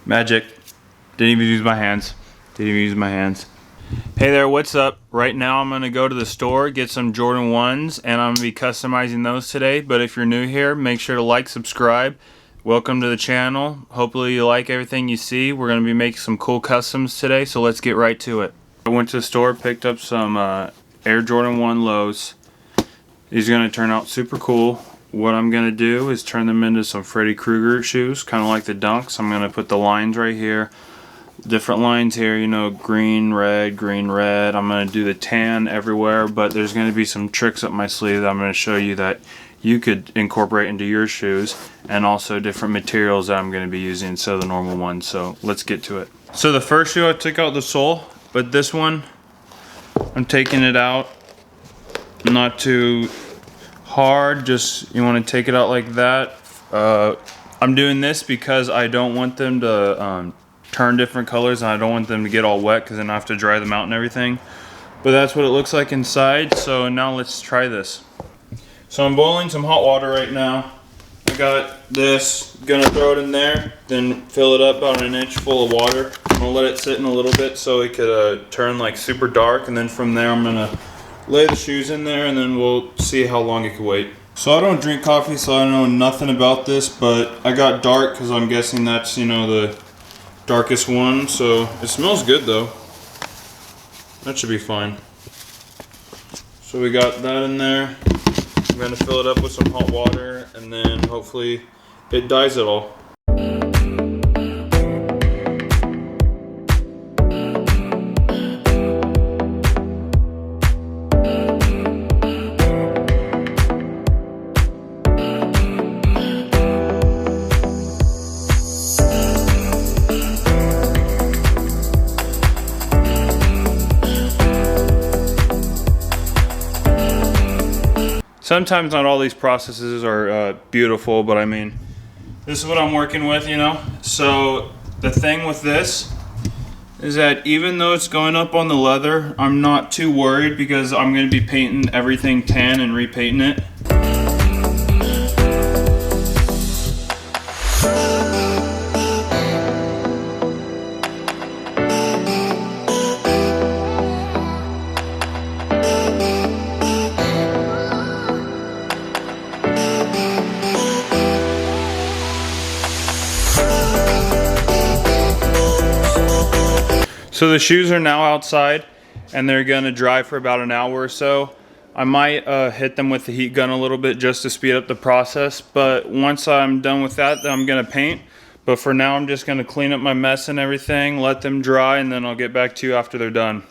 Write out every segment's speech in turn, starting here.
Magic. Didn't even use my hands. Hey there, what's up? Right now I'm gonna go to the store, get some Jordan 1s, and I'm gonna be customizing those today. But if you're new here, make sure to like, subscribe. Welcome to the channel. Hopefully you like everything you see. We're gonna be making some cool customs today, so let's get right to it. I went to the store, picked up some Air Jordan 1 lows. These are gonna turn out super cool. What I'm gonna do is turn them into some Freddy Krueger shoes, kind of like the Dunks. I'm gonna put the lines right here. Different lines here, you know, green, red, green, red. I'm going to do the tan everywhere, but there's going to be some tricks up my sleeve that I'm going to show you that you could incorporate into your shoes, and also different materials that I'm going to be using instead of the normal ones. So let's get to it. So the first shoe, I took out the sole, but this one, I'm taking it out not too hard, just you want to take it out like that. I'm doing this because I don't want them to turn different colors, and I don't want them to get all wet because then I have to dry them out and everything. But that's what it looks like inside. So now let's try this. So I'm boiling some hot water right now. I got this, gonna throw it in there, then fill it up about an inch full of water. I'm gonna let it sit in a little bit so it could turn like super dark, and then from there I'm gonna lay the shoes in there, and then we'll see how long it can wait. So I don't drink coffee, so I know nothing about this, but I got dark because I'm guessing that's, you know, the darkest one. So it smells good though. That should be fine. So we got that in there. I'm going to fill it up with some hot water, and then hopefully it dyes it all. Sometimes not all these processes are beautiful, but I mean, this is what I'm working with, you know? So the thing with this is that even though it's going up on the leather, I'm not too worried because I'm going to be painting everything tan and repainting it. So the shoes are now outside, and they're gonna dry for about an hour or so. I might hit them with the heat gun a little bit just to speed up the process, but once I'm done with that, then I'm gonna paint. But for now, I'm just gonna clean up my mess and everything, let them dry, and then I'll get back to you after they're done.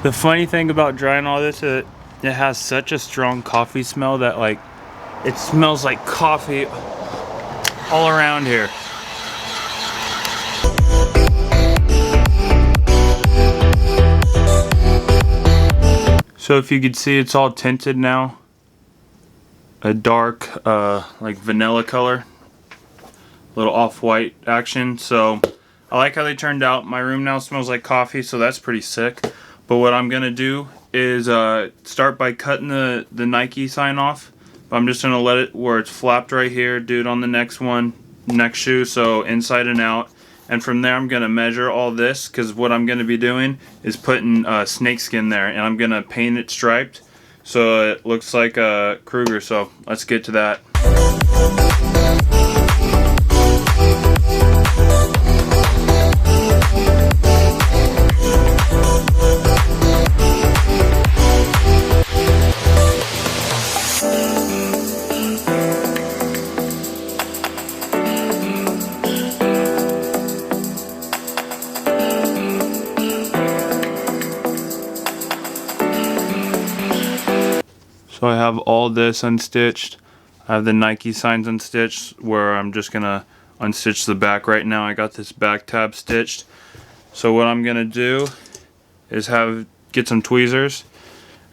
The funny thing about drying all this is it has such a strong coffee smell that like it smells like coffee all around here. So if you could see, it's all tinted now. A dark like vanilla color. Little off-white action. So I like how they turned out. My room now smells like coffee, so that's pretty sick. But what I'm gonna do is start by cutting the Nike sign off. But I'm just gonna let it where it's flapped right here, do it on the next one, next shoe, so inside and out. And from there I'm gonna measure all this, because what I'm gonna be doing is putting snakeskin there, and I'm gonna paint it striped so it looks like a Krueger. So let's get to that. So I have all this unstitched. I have the Nike signs unstitched, where I'm just gonna unstitch the back right now. I got this back tab stitched. So what I'm gonna do is get some tweezers,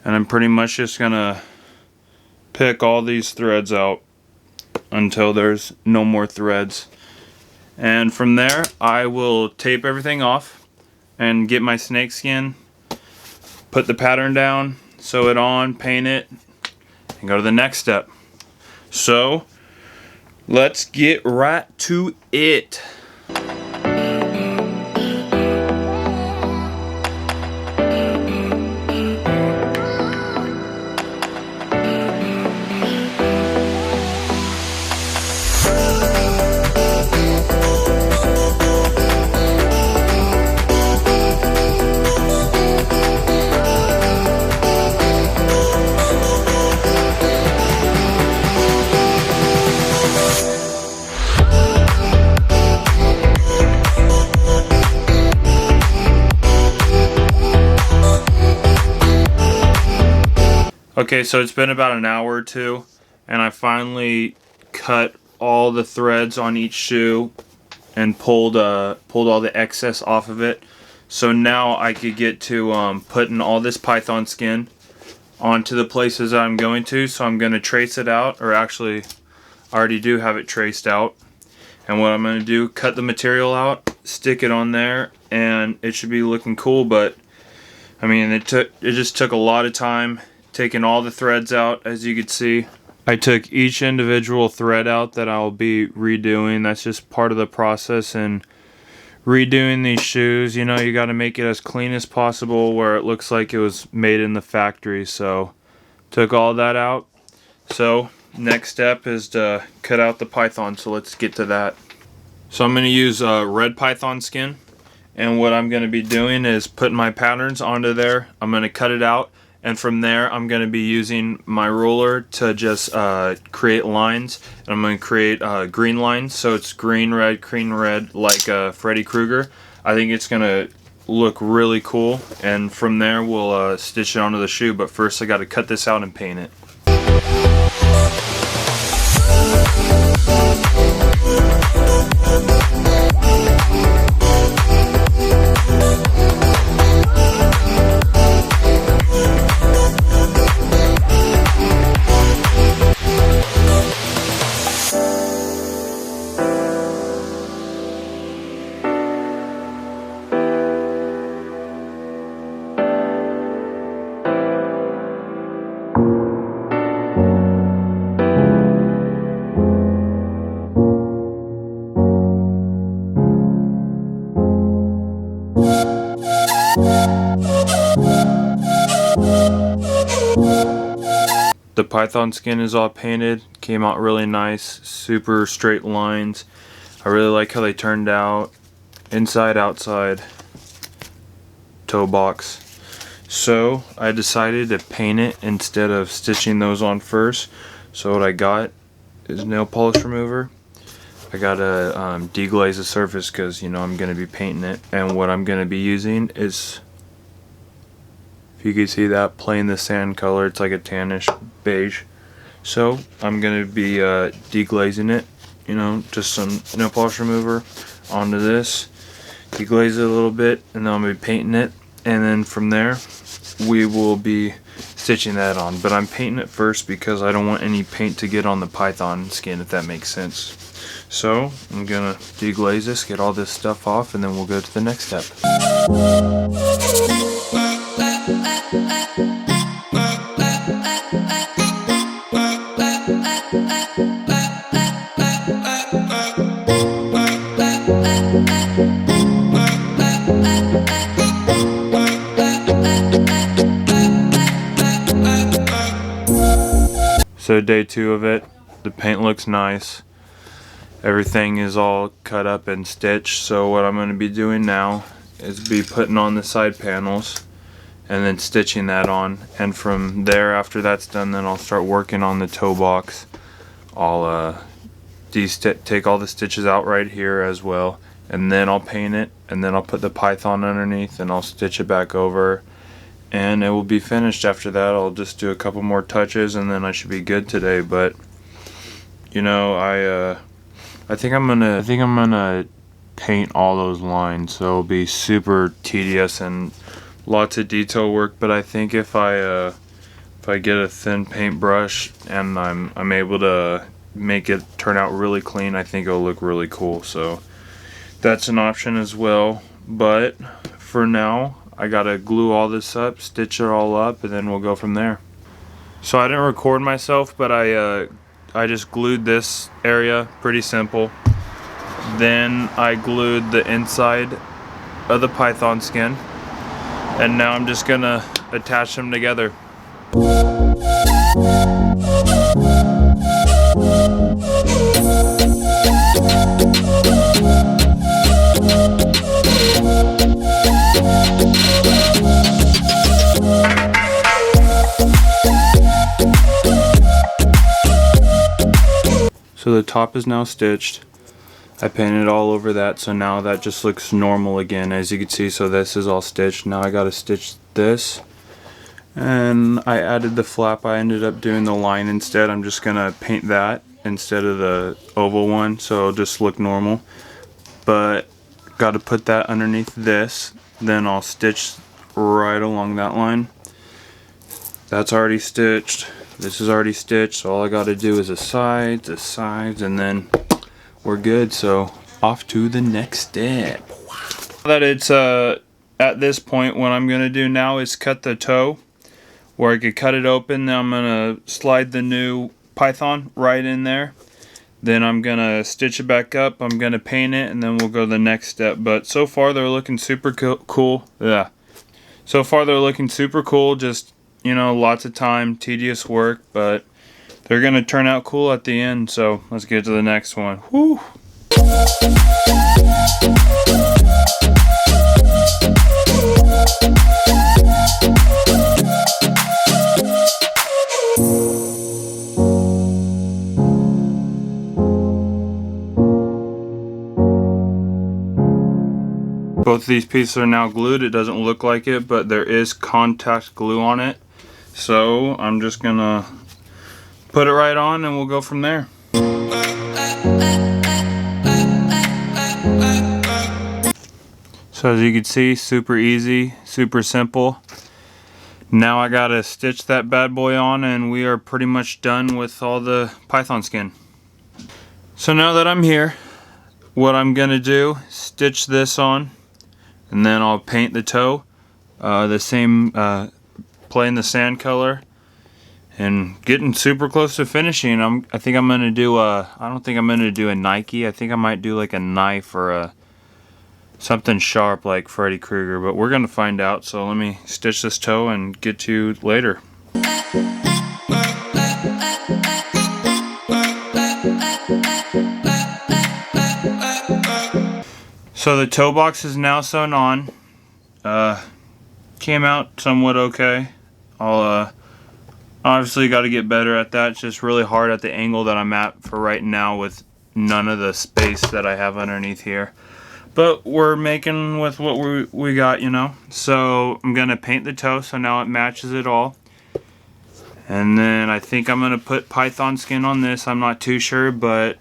and I'm pretty much just gonna pick all these threads out until there's no more threads. And from there I will tape everything off and get my snakeskin put the pattern down, sew it on, paint it, and go to the next step. So let's get right to it. Okay, so it's been about an hour or two, and I finally cut all the threads on each shoe and pulled all the excess off of it. So now I could get to putting all this python skin onto the places that I'm going to. So I'm going to trace it out, or actually I already do have it traced out. And what I'm going to do, cut the material out, stick it on there, and it should be looking cool. But I mean, it just took a lot of time. Taking all the threads out, as you can see. I took each individual thread out that I'll be redoing. That's just part of the process in redoing these shoes. You know, you got to make it as clean as possible where it looks like it was made in the factory. So took all that out. So next step is to cut out the python, so let's get to that. So I'm going to use red python skin, and what I'm going to be doing is putting my patterns onto there. I'm going to cut it out. And from there, I'm going to be using my ruler to just create lines. And I'm going to create green lines. So it's green, red, like Freddy Krueger. I think it's going to look really cool. And from there, we'll stitch it onto the shoe. But first, I got to cut this out and paint it. The python skin is all painted, came out really nice, super straight lines. I really like how they turned out, inside, outside, toe box. So I decided to paint it instead of stitching those on first. So what I got is nail polish remover. I gotta deglaze the surface because, you know, I'm gonna be painting it, and what I'm gonna be using is, if you can see that, plain the sand color. It's like a tannish beige. So I'm gonna be deglazing it, you know, just some nail polish remover onto this, deglaze it a little bit, and then I'm gonna be painting it, and then from there we will be stitching that on. But I'm painting it first because I don't want any paint to get on the python skin, if that makes sense. So I'm gonna deglaze this, get all this stuff off, and then we'll go to the next step. So day 2 of it, the paint looks nice. Everything is all cut up and stitched. So what I'm going to be doing now is be putting on the side panels and then stitching that on. And from there, after that's done, then I'll start working on the toe box. I'll take all the stitches out right here as well, and then I'll paint it, and then I'll put the python underneath, and I'll stitch it back over, and it will be finished. After that, I'll just do a couple more touches, and then I should be good today. But you know, I think I'm gonna paint all those lines, so it'll be super tedious and lots of detail work. But I think if I get a thin paintbrush and I'm able to make it turn out really clean, I think it'll look really cool. So that's an option as well. But for now, I gotta glue all this up, stitch it all up, and then we'll go from there. So I didn't record myself, but I just glued this area, pretty simple. Then I glued the inside of the python skin, and now I'm just gonna attach them together. So the top is now stitched. I painted all over that, so now that just looks normal again, as you can see. So this is all stitched. Now I gotta stitch this, and I added the flap. I ended up doing the line instead. I'm just gonna paint that instead of the oval one, so it'll just look normal. But gotta put that underneath this, then I'll stitch right along that line. That's already stitched. This is already stitched, so all I gotta do is the sides, and then we're good. So off to the next step. Now that it's at this point, what I'm gonna do now is cut the toe where I could cut it open. Then I'm gonna slide the new python right in there. Then I'm gonna stitch it back up. I'm gonna paint it, and then we'll go to the next step. But so far they're looking super cool. Yeah. So far they're looking super cool. Just, you know, lots of time, tedious work, but they're gonna turn out cool at the end. So let's get to the next one. Whew. Both of these pieces are now glued. It doesn't look like it, but there is contact glue on it. So I'm just gonna put it right on and we'll go from there. So as you can see, super easy, super simple. Now I gotta stitch that bad boy on, and we are pretty much done with all the python skin. So now that I'm here, what I'm gonna do, stitch this on, and then I'll paint the toe the same, playing the sand color, and getting super close to finishing. I think I'm gonna do I don't think I'm gonna do a Nike. I think I might do like a knife or a something sharp like Freddy Krueger, but we're gonna find out. So let me stitch this toe and get to you later. So the toe box is now sewn on. Came out somewhat okay. I'll obviously got to get better at that. It's just really hard at the angle that I'm at for right now with none of the space that I have underneath here. But we're making with what we got, you know. So I'm gonna paint the toe so now it matches it all. And then I think I'm gonna put python skin on this. I'm not too sure, but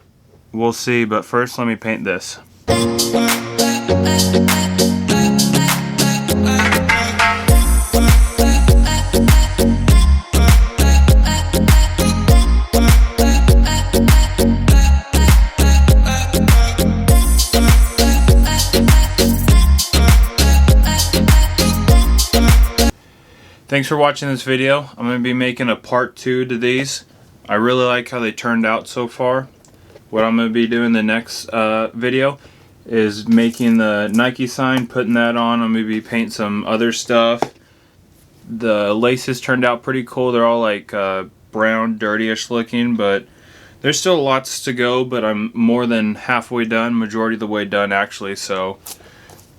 we'll see. But first let me paint this. Thanks for watching this video. I'm going to be making a part 2 to these. I really like how they turned out so far. What I'm going to be doing the next video is making the Nike sign, putting that on. I'm going to be painting some other stuff. The laces turned out pretty cool. They're all like brown, dirtyish looking, but there's still lots to go, but I'm more than halfway done, majority of the way done actually, so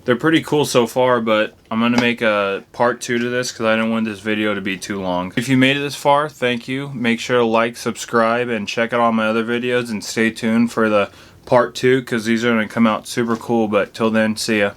they're pretty cool so far, but I'm going to make a part 2 to this because I don't want this video to be too long. If you made it this far, thank you. Make sure to like, subscribe, and check out all my other videos, and stay tuned for the part 2 because these are going to come out super cool. But till then, see ya.